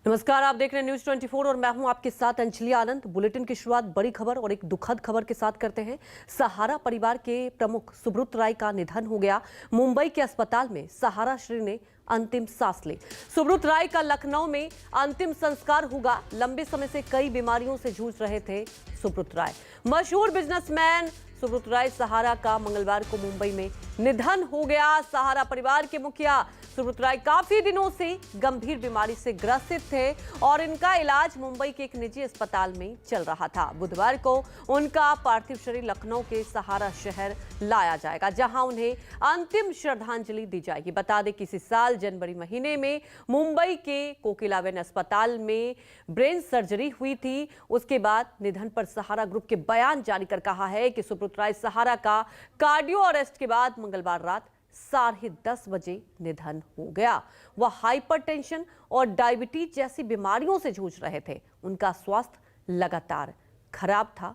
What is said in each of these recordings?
नमस्कार, आप देख रहे हैं न्यूज 24 और मैं हूं आपके साथ अंजलि आनंद। बुलेटिन की शुरुआत बड़ी खबर और एक दुखद खबर के साथ करते हैं। सहारा परिवार के प्रमुख सुब्रत राय का निधन हो गया। मुंबई के अस्पताल में सहारा श्री ने अंतिम सांस ली। सुब्रत राय का लखनऊ में अंतिम संस्कार होगा। लंबे समय से कई बीमारियों से जूझ रहे थे सुब्रत राय। मशहूर बिजनेसमैन सुब्रत राय सहारा का मंगलवार को मुंबई में निधन हो गया। सहारा परिवार के मुखिया सुब्रत राय काफी दिनों से गंभीर बीमारी से ग्रसित थे और इनका इलाज मुंबई के एक निजी अस्पताल में चल रहा था। बुधवार को उनका पार्थिव शरीर लखनऊ के सहारा शहर लाया जाएगा, जहां उन्हें अंतिम श्रद्धांजलि दी जाएगी। बता दें कि इसी साल जनवरी महीने में मुंबई के कोकिलाबेन अस्पताल में ब्रेन सर्जरी हुई थी। उसके बाद निधन पर सहारा ग्रुप के बयान जारी कर कहा है कि सुब्रत राय सहारा का कार्डियो अरेस्ट के बाद मंगलवार रात 10:30 बजे निधन हो गया। वह हाइपरटेंशन और डायबिटीज जैसी बीमारियों से जूझ रहे थे। उनका स्वास्थ्य लगातार खराब था।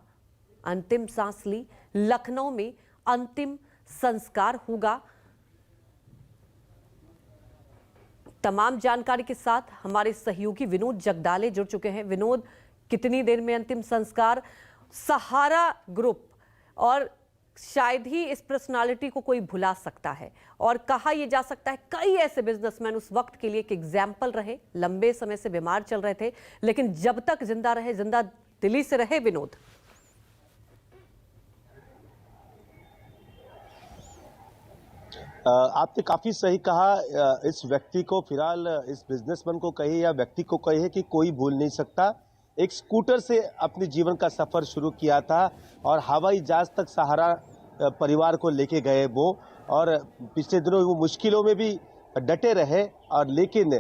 अंतिम सांस ली। लखनऊ में अंतिम संस्कार होगा। तमाम जानकारी के साथ हमारे सहयोगी विनोद जगदाले जुड़ चुके हैं। विनोद, कितनी देर में अंतिम संस्कार? सहारा ग्रुप और शायद ही इस पर्सनालिटी को कोई भुला सकता है और कहा यह जा सकता है कई ऐसे बिजनेसमैन उस वक्त के लिए एक एग्जाम्पल रहे। लंबे समय से बीमार चल रहे थे, लेकिन जब तक जिंदा रहे, जिंदा दिली से रहे। विनोद, आपने काफी सही कहा। इस व्यक्ति को फिलहाल, इस बिजनेसमैन को कहे या व्यक्ति को कहे कि कोई भूल नहीं सकता। एक स्कूटर से अपने जीवन का सफर शुरू किया था और हवाई जहाज तक सहारा परिवार को लेके गए वो, और पिछले दिनों वो मुश्किलों में भी डटे रहे, और लेकिन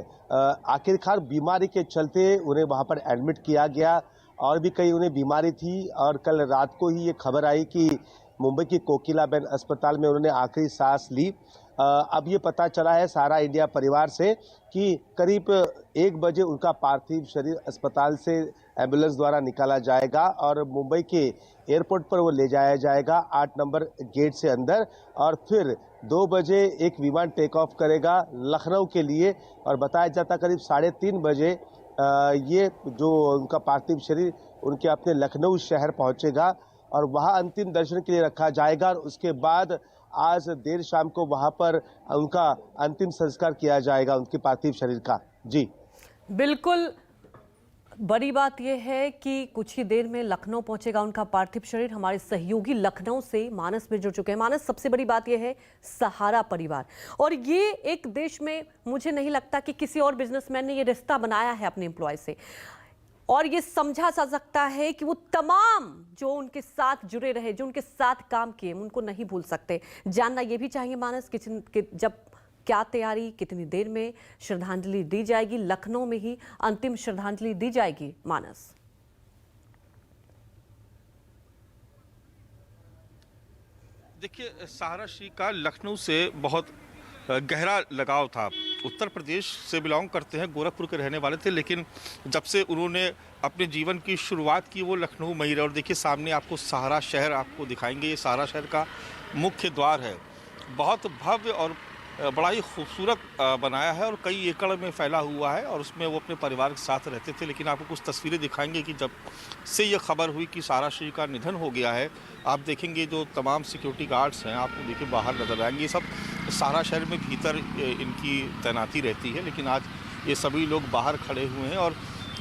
आखिरकार बीमारी के चलते उन्हें वहां पर एडमिट किया गया। और भी कई उन्हें बीमारी थी, और कल रात को ही ये खबर आई कि मुंबई की कोकिलाबेन अस्पताल में उन्होंने आखिरी सांस ली। अब ये पता चला है सहारा इंडिया परिवार से कि करीब 1 बजे उनका पार्थिव शरीर अस्पताल से एम्बुलेंस द्वारा निकाला जाएगा और मुंबई के एयरपोर्ट पर वो ले जाया जाएगा 8 नंबर गेट से अंदर, और फिर 2 बजे एक विमान टेक ऑफ करेगा लखनऊ के लिए। और बताया जाता करीब 3:30 बजे ये जो उनका पार्थिव शरीर उनके अपने लखनऊ शहर पहुंचेगा और वहां अंतिम दर्शन के लिए रखा जाएगा। और उसके बाद आज देर शाम को वहां पर उनका अंतिम संस्कार किया जाएगा उनके पार्थिव शरीर का। जी बिल्कुल। बड़ी बात यह है कि कुछ ही देर में लखनऊ पहुंचेगा उनका पार्थिव शरीर। हमारे सहयोगी लखनऊ से मानस में जुड़ चुके हैं। मानस, सबसे बड़ी बात यह है सहारा परिवार, और ये एक देश में मुझे नहीं लगता कि किसी और बिजनेसमैन ने ये रिश्ता बनाया है अपने एम्प्लॉय से, और ये समझा जा सकता है कि वो तमाम जो उनके साथ जुड़े रहे, जो उनके साथ काम किए, उनको नहीं भूल सकते। जानना ये भी चाहिए मानस कि जब क्या तैयारी, कितनी देर में श्रद्धांजलि दी जाएगी? लखनऊ में ही अंतिम श्रद्धांजलि दी जाएगी मानस। देखिए, सहारा श्री का लखनऊ से बहुत गहरा लगाव था। उत्तर प्रदेश से बिलोंग करते हैं, गोरखपुर के रहने वाले थे, लेकिन जब से उन्होंने अपने जीवन की शुरुआत की वो लखनऊ में ही रहे। और देखिए, सामने आपको सहारा शहर आपको दिखाएंगे। ये सहारा शहर का मुख्य द्वार है। बहुत भव्य और बड़ा ही खूबसूरत बनाया है और कई एकड़ में फैला हुआ है, और उसमें वो अपने परिवार के साथ रहते थे। लेकिन आपको कुछ तस्वीरें दिखाएंगे कि जब से ये खबर हुई कि सहारा श्री का निधन हो गया है, आप देखेंगे जो तमाम सिक्योरिटी गार्ड्स हैं आपको देखिए बाहर नजर आएंगे। ये सब सहारा शहर में भीतर इनकी तैनाती रहती है, लेकिन आज ये सभी लोग बाहर खड़े हुए हैं और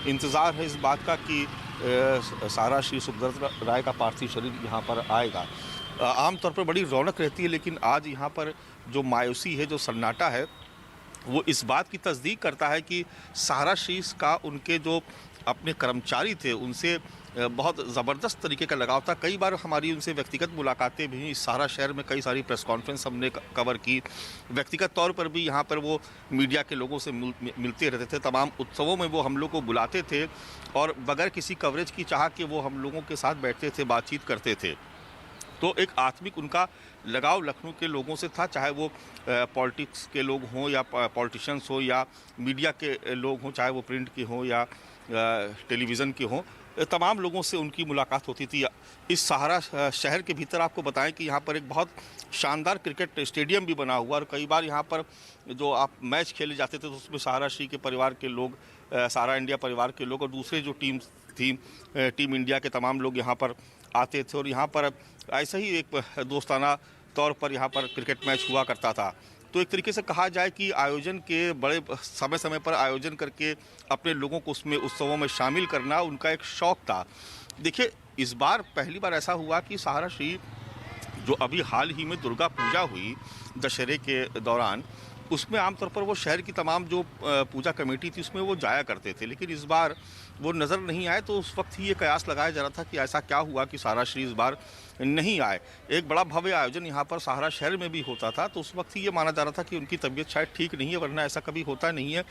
इंतज़ार है इस बात का कि सहारा श्री सुब्रत राय का पार्थिव शरीर यहाँ पर आएगा। आमतौर पर बड़ी रौनक रहती है, लेकिन आज यहाँ पर जो मायूसी है, जो सन्नाटा है, वो इस बात की तस्दीक करता है कि सहारा श्री का उनके जो अपने कर्मचारी थे उनसे बहुत ज़बरदस्त तरीके का लगाव था। कई बार हमारी उनसे व्यक्तिगत मुलाकातें भी, इस सहारा शहर में कई सारी प्रेस कॉन्फ्रेंस हमने कवर की। व्यक्तिगत तौर पर भी यहाँ पर वो मीडिया के लोगों से मिलते रहते थे। तमाम उत्सवों में वो हम लोग को बुलाते थे और बगैर किसी कवरेज की चाह के वो हम लोगों के साथ बैठते थे, बातचीत करते थे। तो एक आत्मिक उनका लगाव लखनऊ के लोगों से था, चाहे वो पॉलिटिक्स के लोग हों या पॉलिटिशियंस हो या मीडिया के लोग हों, चाहे वो प्रिंट के हों या टेलीविज़न के हों। तमाम लोगों से उनकी मुलाकात होती थी। इस सहारा शहर के भीतर आपको बताएं कि यहाँ पर एक बहुत शानदार क्रिकेट स्टेडियम भी बना हुआ, और कई बार यहाँ पर जो आप मैच खेले जाते थे तो उसमें सहारा श्री के परिवार के लोग सारा इंडिया परिवार के लोग और दूसरे जो टीम थी टीम इंडिया के तमाम लोग यहाँ पर आते थे और यहाँ पर ऐसा ही एक दोस्ताना तौर पर यहाँ पर क्रिकेट मैच हुआ करता था। तो एक तरीके से कहा जाए कि आयोजन के बड़े समय समय पर आयोजन करके अपने लोगों को उसमें उत्सवों में शामिल करना उनका एक शौक था। देखिए, इस बार पहली बार ऐसा हुआ कि सहारा श्री जो अभी हाल ही में दुर्गा पूजा हुई दशहरे के दौरान, उसमें आमतौर पर वो शहर की तमाम जो पूजा कमेटी थी उसमें वो जाया करते थे, लेकिन इस बार वो नज़र नहीं आए। तो उस वक्त ही ये कयास लगाया जा रहा था कि ऐसा क्या हुआ कि सहारा श्री इस बार नहीं आए। एक बड़ा भव्य आयोजन यहाँ पर सहारा शहर में भी होता था, तो उस वक्त ही ये माना जा रहा था कि उनकी तबीयत शायद ठीक नहीं है, वरना ऐसा कभी होता नहीं है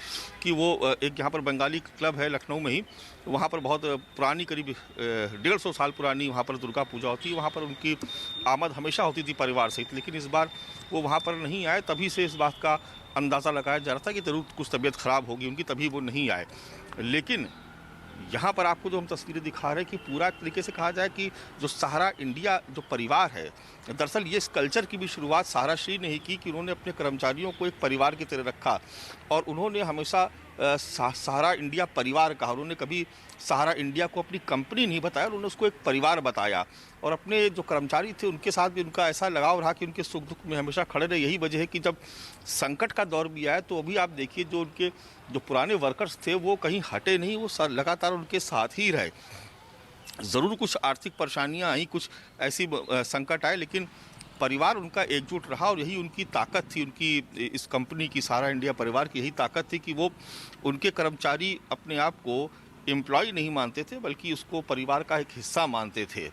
कि वो एक यहाँ पर बंगाली क्लब है लखनऊ में ही, वहाँ पर बहुत पुरानी करीब 150 साल पुरानी वहाँ पर दुर्गा पूजा होती है, वहाँ पर उनकी आमद हमेशा होती थी परिवार सहित, लेकिन इस बार वो वहाँ पर नहीं आए। तभी से इस बात का अंदाज़ा लगाया जा रहा था कि ज़रूर कुछ तबीयत ख़राब होगी उनकी, तभी वो नहीं आए। लेकिन यहाँ पर आपको जो हम तस्वीरें दिखा रहे हैं कि पूरा तरीके से कहा जाए कि जो सहारा इंडिया जो परिवार है, दरअसल ये इस कल्चर की भी शुरुआत सहारा श्री ने ही की कि उन्होंने अपने कर्मचारियों को एक परिवार की तरह रखा और उन्होंने हमेशा सहारा इंडिया परिवार कहा। उन्होंने कभी सहारा इंडिया को अपनी कंपनी नहीं बताया, उन्होंने उसको एक परिवार बताया और अपने जो कर्मचारी थे उनके साथ भी उनका ऐसा लगाव रहा कि उनके सुख दुख में हमेशा खड़े रहे। यही वजह है कि जब संकट का दौर भी आया तो अभी आप देखिए जो उनके जो पुराने वर्कर्स थे वो कहीं हटे नहीं, वो लगातार उनके साथ ही रहे। ज़रूर कुछ आर्थिक परेशानियां आई, कुछ ऐसी संकट आए, लेकिन परिवार उनका एकजुट रहा और यही उनकी ताकत थी। उनकी इस कंपनी की सहारा इंडिया परिवार की यही ताकत थी कि वो उनके कर्मचारी अपने आप को एम्प्लॉय नहीं मानते थे बल्कि उसको परिवार का एक हिस्सा मानते थे।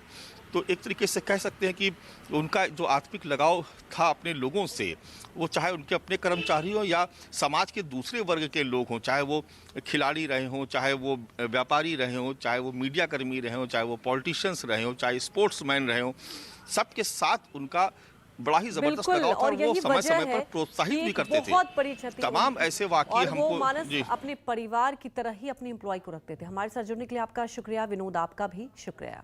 तो एक तरीके से कह सकते हैं कि उनका जो आत्मिक लगाव था अपने लोगों से, वो चाहे उनके अपने कर्मचारी हों या समाज के दूसरे वर्ग के लोग हों, चाहे वो खिलाड़ी रहे हों, चाहे वो व्यापारी रहे हों, चाहे वो मीडिया कर्मी रहे हों, चाहे वो पॉलिटिशियंस रहे हों, चाहे स्पोर्ट्समैन रहे हों, सबके साथ उनका बड़ा ही जबरदस्त लगाव था और वो समय समय पर प्रोत्साहित भी करते थे। बहुत बड़ी क्षति तमाम ऐसे वाकये हमको अपने परिवार की तरह ही अपने एम्प्लॉय को रखते थे। हमारे साथ जुड़ने के लिए आपका शुक्रिया विनोद, आपका भी शुक्रिया।